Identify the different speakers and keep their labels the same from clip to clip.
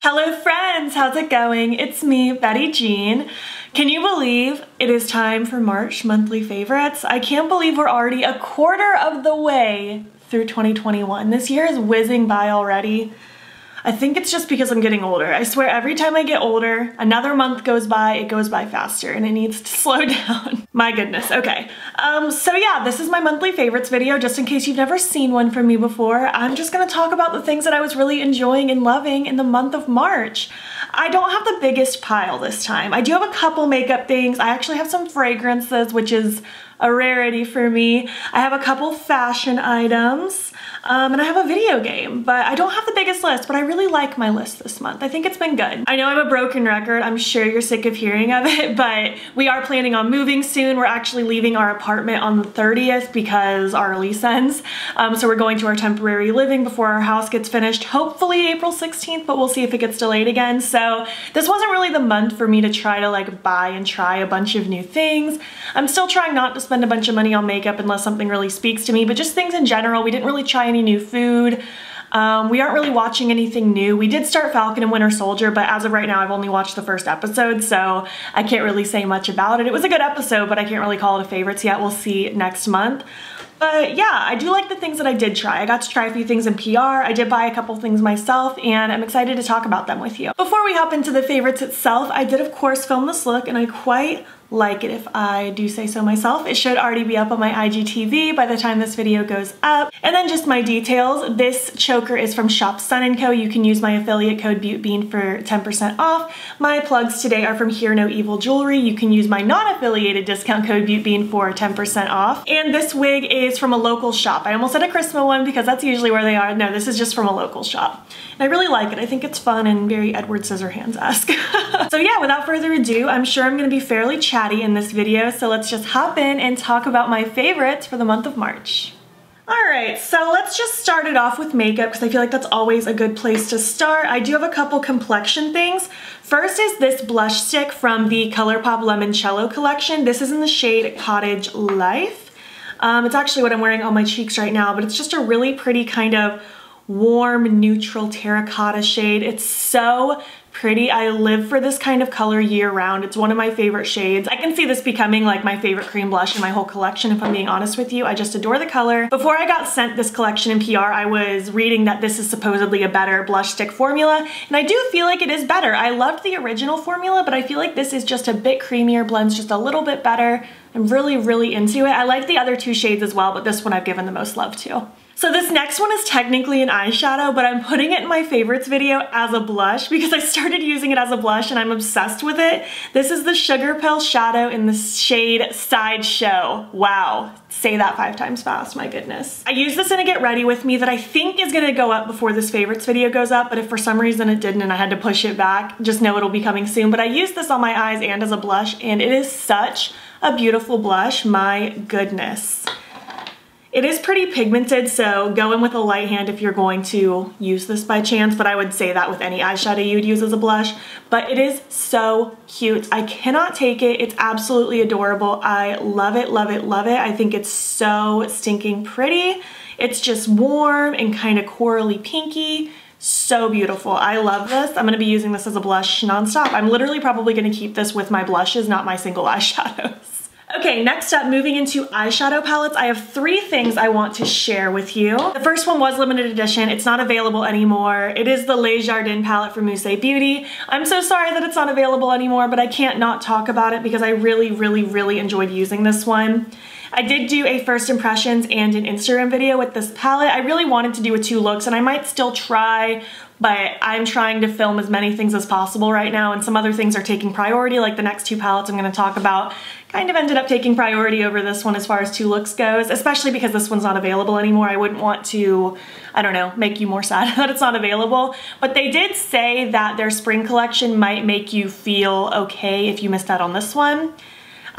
Speaker 1: Hello friends, how's it going? It's me, Betty Jean. Can you believe it is time for March monthly favorites? I can't believe we're already a quarter of the way through 2021. This year is whizzing by already. I think it's just because I'm getting older. I swear every time I get older, another month goes by, it goes by faster and it needs to slow down. My goodness, okay. So yeah, this is my monthly favorites video, just in case you've never seen one from me before. I'm just gonna talk about the things that I was really enjoying and loving in the month of March. I don't have the biggest pile this time. I do have a couple makeup things. I actually have some fragrances, which is a rarity for me. I have a couple fashion items, and I have a video game, but I don't have the biggest list, but I really like my list this month. I think it's been good. I know I'm a broken record. I'm sure you're sick of hearing of it, but we are planning on moving soon. We're actually leaving our apartment on the 30th because our lease ends. So we're going to our temporary living before our house gets finished, hopefully April 16th, but we'll see if it gets delayed again. So this wasn't really the month for me to try to like buy and try a bunch of new things. I'm still trying not to spend a bunch of money on makeup unless something really speaks to me, but just things in general. We didn't really try any new food. We aren't really watching anything new. We did start Falcon and Winter Soldier, but as of right now, I've only watched the first episode, so I can't really say much about it. It was a good episode, but I can't really call it a favorites yet. We'll see next month. But yeah, I do like the things that I did try. I got to try a few things in PR. I did buy a couple things myself, and I'm excited to talk about them with you. Before we hop into the favorites itself, I did of course film this look, and I quite like it if I do say so myself. It should already be up on my IGTV by the time this video goes up. And then just my details. This choker is from Shop Sun & Co. You can use my affiliate code BEAUTBEAN for 10% off. My plugs today are from Hear No Evil Jewelry. You can use my non-affiliated discount code BEAUTBEAN for 10% off. And this wig is from a local shop. I almost said a Christmas one because that's usually where they are. No, this is just from a local shop. And I really like it. I think it's fun and very Edward Scissorhands-esque. So yeah, without further ado, I'm sure I'm gonna be fairly chatty in this video, so let's just hop in and talk about my favorites for the month of March. Alright, so let's just start it off with makeup because I feel like that's always a good place to start. I do have a couple complexion things. First is this blush stick from the Colourpop Limoncello collection. This is in the shade Cottage Life. It's actually what I'm wearing on my cheeks right now, but it's just a really pretty kind of warm, neutral terracotta shade. It's so pretty. I live for this kind of color year round. It's one of my favorite shades. I can see this becoming like my favorite cream blush in my whole collection, if I'm being honest with you. I just adore the color. Before I got sent this collection in PR, I was reading that this is supposedly a better blush stick formula, and I do feel like it is better. I loved the original formula, but I feel like this is just a bit creamier, blends just a little bit better. I'm really, really into it. I like the other two shades as well, but this one I've given the most love to. So this next one is technically an eyeshadow, but I'm putting it in my favorites video as a blush because I started using it as a blush and I'm obsessed with it. This is the Sugarpill shadow in the shade Sideshow. Wow, say that 5 times fast, my goodness. I used this in a Get Ready With Me that I think is gonna go up before this favorites video goes up, but if for some reason it didn't and I had to push it back, just know it'll be coming soon. But I used this on my eyes and as a blush, and it is such a beautiful blush, my goodness. It is pretty pigmented, so go in with a light hand if you're going to use this by chance, but I would say that with any eyeshadow you'd use as a blush. But it is so cute. I cannot take it. It's absolutely adorable. I love it, love it, love it. I think it's so stinking pretty. It's just warm and kind of corally pinky. So beautiful. I love this. I'm gonna be using this as a blush nonstop. I'm literally probably gonna keep this with my blushes, not my single eyeshadows. Okay, next up, moving into eyeshadow palettes, I have 3 things I want to share with you. The first one was limited edition. It's not available anymore. It is the Le Jardin palette from Musee Beauty. I'm so sorry that it's not available anymore, but I can't not talk about it because I really, really, really enjoyed using this one. I did do a first impressions and an Instagram video with this palette. I really wanted to do a 2 looks, and I might still try, but I'm trying to film as many things as possible right now, and some other things are taking priority, like the next 2 palettes I'm gonna talk about kind of ended up taking priority over this one as far as 2 looks goes, especially because this one's not available anymore. I wouldn't want to, I don't know, make you more sad that it's not available. But they did say that their spring collection might make you feel okay if you missed out on this one.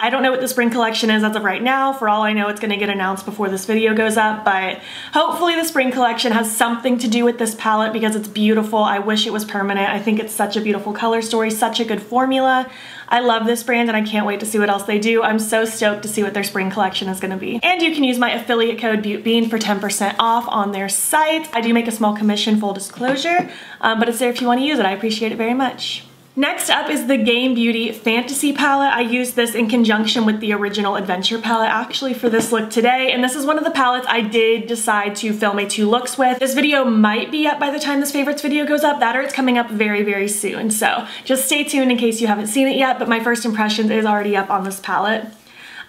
Speaker 1: I don't know what the spring collection is as of right now. For all I know, it's gonna get announced before this video goes up, but hopefully the spring collection has something to do with this palette because it's beautiful. I wish it was permanent. I think it's such a beautiful color story, such a good formula. I love this brand and I can't wait to see what else they do. I'm so stoked to see what their spring collection is gonna be. And you can use my affiliate code BEAUTBEAN for 10% off on their site. I do make a small commission, full disclosure, but it's there if you wanna use it. I appreciate it very much. Next up is the Game Beauty Fantasy palette. I used this in conjunction with the original Adventure palette actually for this look today, and this is one of the palettes I did decide to film a 2 looks with. This video might be up by the time this favorites video goes up, that or it's coming up very, very soon. So just stay tuned in case you haven't seen it yet, but my first impressions is already up on this palette.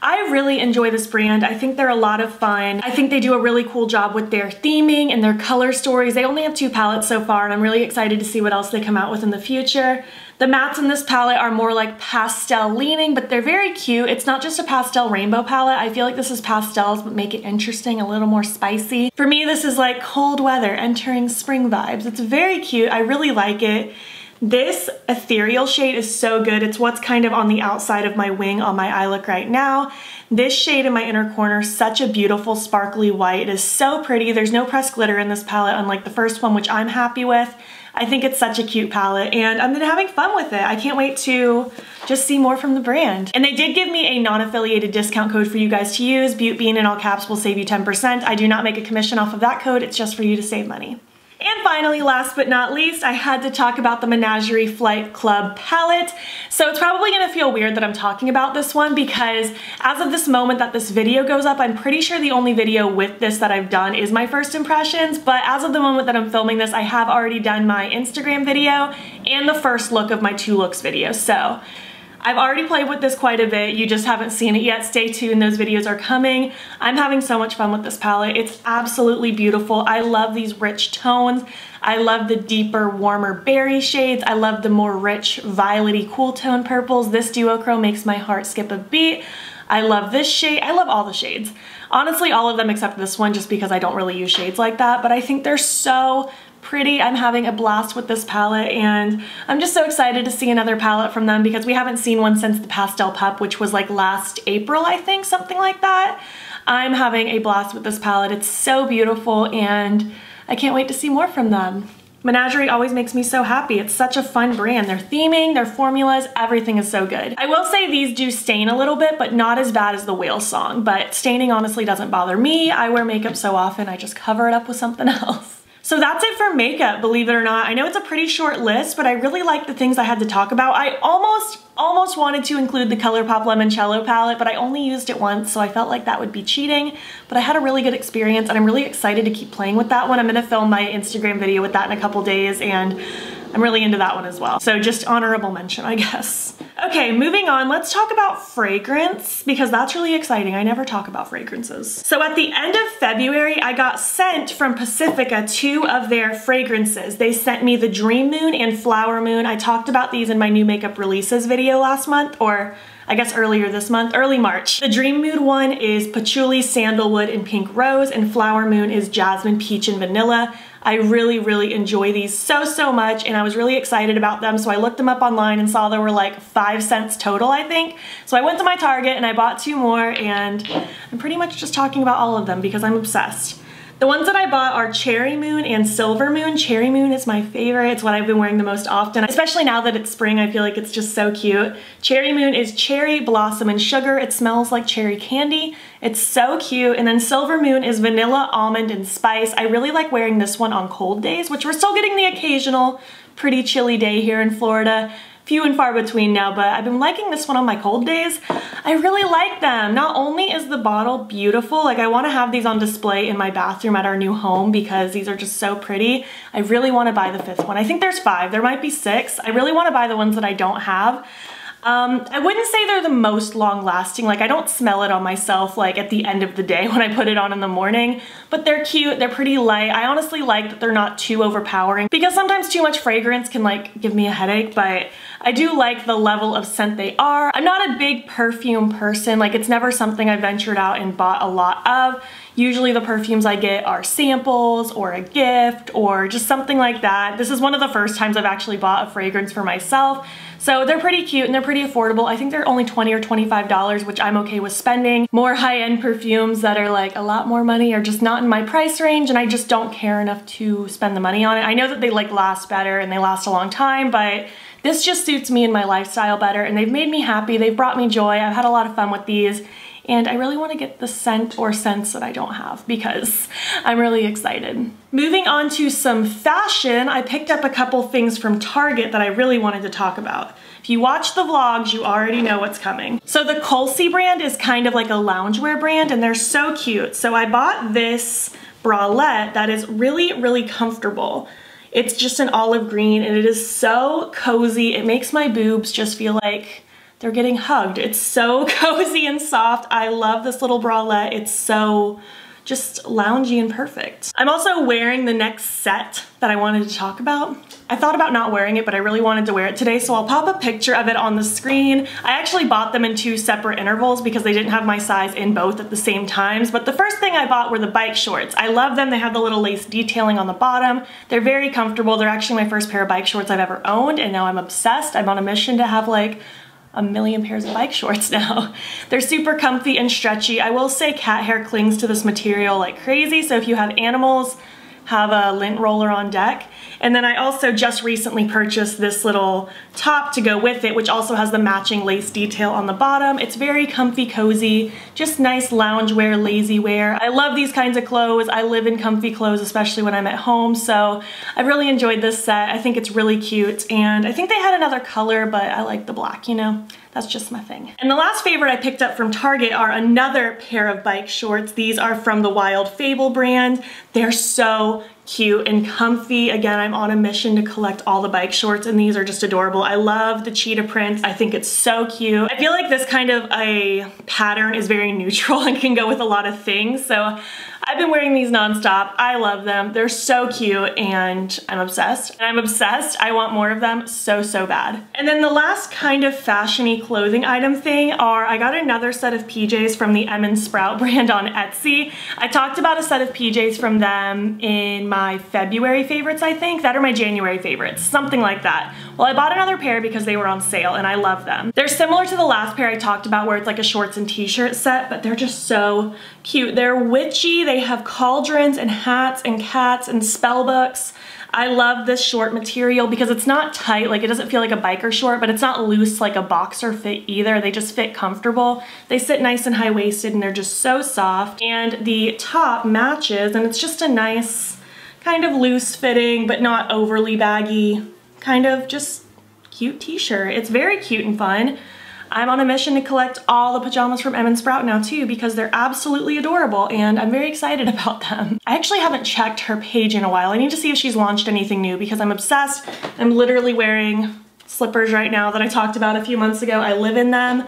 Speaker 1: I really enjoy this brand. I think they're a lot of fun. I think they do a really cool job with their theming and their color stories. They only have 2 palettes so far, and I'm really excited to see what else they come out with in the future. The mattes in this palette are more like pastel leaning, but they're very cute. It's not just a pastel rainbow palette. I feel like this is pastels, but make it interesting, a little more spicy. For me, this is like cold weather entering spring vibes. It's very cute. I really like it. This ethereal shade is so good. It's what's kind of on the outside of my wing on my eye look right now. This shade in my inner corner, such a beautiful sparkly white. It is so pretty. There's no pressed glitter in this palette, unlike the first one, which I'm happy with. I think it's such a cute palette and I've been having fun with it. I can't wait to just see more from the brand. And they did give me a non-affiliated discount code for you guys to use. BEAUTBEAN in all caps will save you 10%. I do not make a commission off of that code. It's just for you to save money. And finally, last but not least, I had to talk about the Menagerie Flight Club palette. So it's probably gonna feel weird that I'm talking about this one because as of this moment that this video goes up, I'm pretty sure the only video with this that I've done is my first impressions, but as of the moment that I'm filming this, I have already done my Instagram video and the first look of my 2 looks video. So I've already played with this quite a bit. You just haven't seen it yet. Stay tuned, those videos are coming. I'm having so much fun with this palette. It's absolutely beautiful. I love these rich tones. I love the deeper, warmer berry shades. I love the more rich, violet-y, cool tone purples. This duochrome makes my heart skip a beat. I love this shade. I love all the shades. Honestly, all of them except this one, just because I don't really use shades like that, but I think they're so pretty. I'm having a blast with this palette and I'm just so excited to see another palette from them because we haven't seen one since the Pastel Pup, which was like last April, I think, something like that. I'm having a blast with this palette. It's so beautiful and I can't wait to see more from them. Menagerie always makes me so happy. It's such a fun brand. Their theming, their formulas, everything is so good. I will say these do stain a little bit, but not as bad as the Whale Song, but staining honestly doesn't bother me. I wear makeup so often, I just cover it up with something else. So that's it for makeup, believe it or not. I know it's a pretty short list, but I really like the things I had to talk about. I almost wanted to include the Colourpop Limoncello palette, but I only used it once, so I felt like that would be cheating. But I had a really good experience, and I'm really excited to keep playing with that one. I'm gonna film my Instagram video with that in a couple days, and I'm really into that one as well. So just honorable mention, I guess. Okay, moving on, let's talk about fragrance because that's really exciting. I never talk about fragrances. So at the end of February, I got sent from Pacifica 2 of their fragrances. They sent me the Dream Moon and Flower Moon. I talked about these in my new makeup releases video last month, or I guess earlier this month, early March. The Dream Moon one is Patchouli, Sandalwood, and Pink Rose, and Flower Moon is Jasmine, Peach, and Vanilla. I really, really enjoy these so much, and I was really excited about them, so I looked them up online and saw there were like 5 cents total, I think. So I went to my Target and I bought 2 more, and I'm pretty much just talking about all of them because I'm obsessed. The ones that I bought are Cherry Moon and Silver Moon. Cherry Moon is my favorite. It's what I've been wearing the most often, especially now that it's spring. I feel like it's just so cute. Cherry Moon is cherry, blossom, and sugar. It smells like cherry candy. It's so cute. And then Silver Moon is vanilla, almond, and spice. I really like wearing this one on cold days, which we're still getting the occasional pretty chilly day here in Florida. Few and far between now, but I've been liking this one on my cold days. I really like them. Not only is the bottle beautiful, like I want to have these on display in my bathroom at our new home because these are just so pretty. I really want to buy the 5th one. I think there's 5, there might be 6. I really want to buy the ones that I don't have. I wouldn't say they're the most long lasting. Like I don't smell it on myself like at the end of the day when I put it on in the morning, but they're cute, they're pretty light. I honestly like that they're not too overpowering because sometimes too much fragrance can like give me a headache, but I do like the level of scent they are. I'm not a big perfume person, like it's never something I ventured out and bought a lot of. Usually the perfumes I get are samples or a gift or just something like that. This is one of the first times I've actually bought a fragrance for myself. So they're pretty cute and they're pretty affordable. I think they're only $20 or $25, which I'm okay with spending. More high-end perfumes that are like a lot more money are just not in my price range, and I just don't care enough to spend the money on it. I know that they like last better and they last a long time, but this just suits me and my lifestyle better, and they've made me happy. They've brought me joy. I've had a lot of fun with these. And I really want to get the scent or scents that I don't have because I'm really excited. Moving on to some fashion, I picked up a couple things from Target that I really wanted to talk about. If you watch the vlogs, you already know what's coming. So the Colsie brand is kind of like a loungewear brand and they're so cute. So I bought this bralette that is really, really comfortable. It's just an olive green and it is so cozy. It makes my boobs just feel like they're getting hugged. It's so cozy and soft. I love this little bralette. It's so just loungy and perfect. I'm also wearing the next set that I wanted to talk about. I thought about not wearing it, but I really wanted to wear it today, so I'll pop a picture of it on the screen. I actually bought them in 2 separate intervals because they didn't have my size in both at the same times, but the first thing I bought were the bike shorts. I love them. They have the little lace detailing on the bottom. They're very comfortable. They're actually my first pair of bike shorts I've ever owned, and now I'm obsessed. I'm on a mission to have like a million pairs of bike shorts now. They're super comfy and stretchy. I will say cat hair clings to this material like crazy, so if you have animals, have a lint roller on deck. And then I also just recently purchased this little top to go with it, which also has the matching lace detail on the bottom. It's very comfy, cozy, just nice loungewear, lazy wear. I love these kinds of clothes. I live in comfy clothes, especially when I'm at home, so I really enjoyed this set. I think it's really cute, and I think they had another color, but I like the black, you know? That's just my thing. And the last favorite I picked up from Target are another pair of bike shorts. These are from the Wild Fable brand. They're so cute and comfy. Again, I'm on a mission to collect all the bike shorts, and these are just adorable. I love the cheetah print. I think it's so cute. I feel like this kind of a pattern is very neutral and can go with a lot of things. So I've been wearing these nonstop. I love them. They're so cute and I'm obsessed. And I'm obsessed. I want more of them so, so bad. And then the last kind of fashion-y clothing item thing are, I got another set of PJs from the Sprout brand on Etsy. I talked about a set of PJs from them in my February favorites, I think. That are my January favorites, something like that. Well, I bought another pair because they were on sale and I love them. They're similar to the last pair I talked about where it's like a shorts and t-shirt set, but they're just so cute. They're witchy. They have cauldrons and hats and cats and spell books. I love this short material because it's not tight, like it doesn't feel like a biker short, but it's not loose like a boxer fit either. They just fit comfortable. They sit nice and high-waisted and they're just so soft. And the top matches, and it's just a nice kind of loose fitting but not overly baggy, kind of just cute t-shirt. It's very cute and fun. I'm on a mission to collect all the pajamas from Sprout now too because they're absolutely adorable and I'm very excited about them. I actually haven't checked her page in a while. I need to see if she's launched anything new because I'm obsessed. I'm literally wearing slippers right now that I talked about a few months ago. I live in them.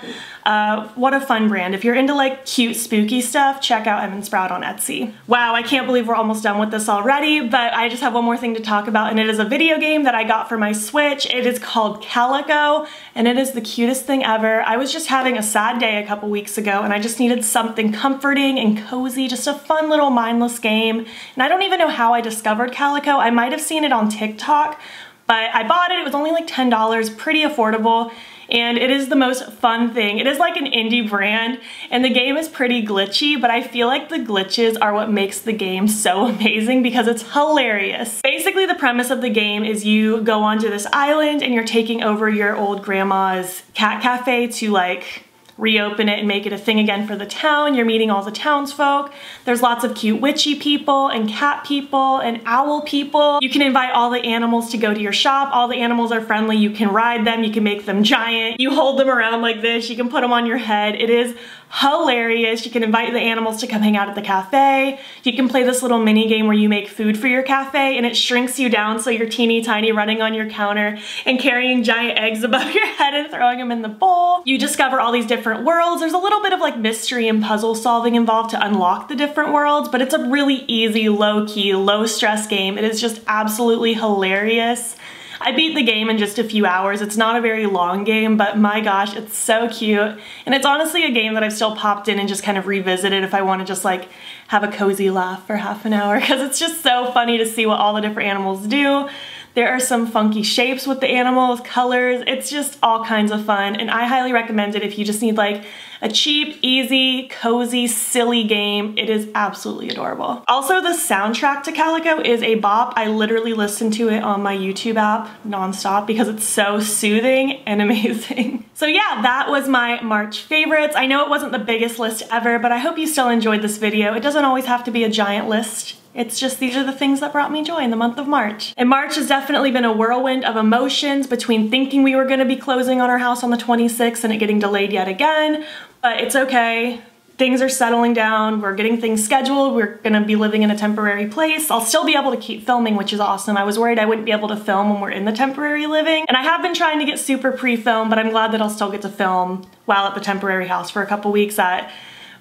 Speaker 1: What a fun brand. If you're into like cute spooky stuff, check out Sprout on Etsy. Wow, I can't believe we're almost done with this already, but I just have one more thing to talk about, and it is a video game that I got for my Switch. It is called Calico and it is the cutest thing ever. I was just having a sad day a couple weeks ago and I just needed something comforting and cozy, just a fun little mindless game. And I don't even know how I discovered Calico. I might have seen it on TikTok, but I bought it. It was only like $10, pretty affordable, and it is the most fun thing. It is like an indie brand, and the game is pretty glitchy, but I feel like the glitches are what makes the game so amazing because it's hilarious. Basically, the premise of the game is you go onto this island and you're taking over your old grandma's cat cafe to like reopen it and make it a thing again for the town. You're meeting all the townsfolk. There's lots of cute witchy people and cat people and owl people. You can invite all the animals to go to your shop. All the animals are friendly. You can ride them. You can make them giant. You hold them around like this. You can put them on your head. It is hilarious. You can invite the animals to come hang out at the cafe. You can play this little mini game where you make food for your cafe and it shrinks you down so you're teeny tiny running on your counter and carrying giant eggs above your head and throwing them in the bowl. You discover all these different worlds. There's a little bit of like mystery and puzzle solving involved to unlock the different worlds, but it's a really easy, low-key, low-stress game. It is just absolutely hilarious. I beat the game in just a few hours. It's not a very long game, but my gosh, it's so cute. And it's honestly a game that I've still popped in and just kind of revisited if I want to just like have a cozy laugh for half an hour, because it's just so funny to see what all the different animals do. There are some funky shapes with the animals, colors, it's just all kinds of fun, and I highly recommend it if you just need like a cheap, easy, cozy, silly game. It is absolutely adorable. Also, the soundtrack to Calico is a bop. I literally listen to it on my YouTube app nonstop because it's so soothing and amazing. So yeah, that was my March favorites. I know it wasn't the biggest list ever, but I hope you still enjoyed this video. It doesn't always have to be a giant list. It's just these are the things that brought me joy in the month of March. And March has definitely been a whirlwind of emotions between thinking we were gonna be closing on our house on the 26th and it getting delayed yet again, but it's okay. Things are settling down, we're getting things scheduled, we're gonna be living in a temporary place. I'll still be able to keep filming, which is awesome. I was worried I wouldn't be able to film when we're in the temporary living, and I have been trying to get super pre-film, but I'm glad that I'll still get to film while at the temporary house for a couple weeks.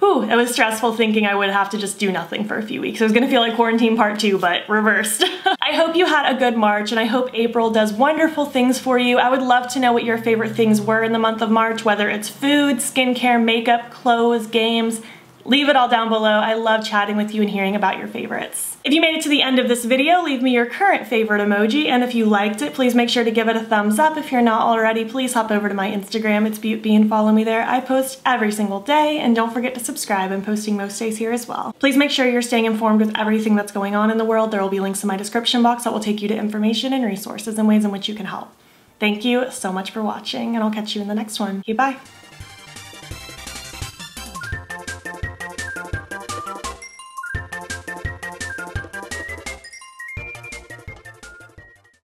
Speaker 1: It was stressful thinking I would have to just do nothing for a few weeks. It was gonna feel like quarantine part 2, but reversed. I hope you had a good March, and I hope April does wonderful things for you. I would love to know what your favorite things were in the month of March, whether it's food, skincare, makeup, clothes, games. Leave it all down below. I love chatting with you and hearing about your favorites. If you made it to the end of this video, leave me your current favorite emoji, and if you liked it, please make sure to give it a thumbs up. If you're not already, please hop over to my Instagram. It's BEAUTBEAN. Follow me there. I post every single day, and don't forget to subscribe. I'm posting most days here as well. Please make sure you're staying informed with everything that's going on in the world. There will be links in my description box that will take you to information and resources and ways in which you can help. Thank you so much for watching, and I'll catch you in the next one. Okay, bye.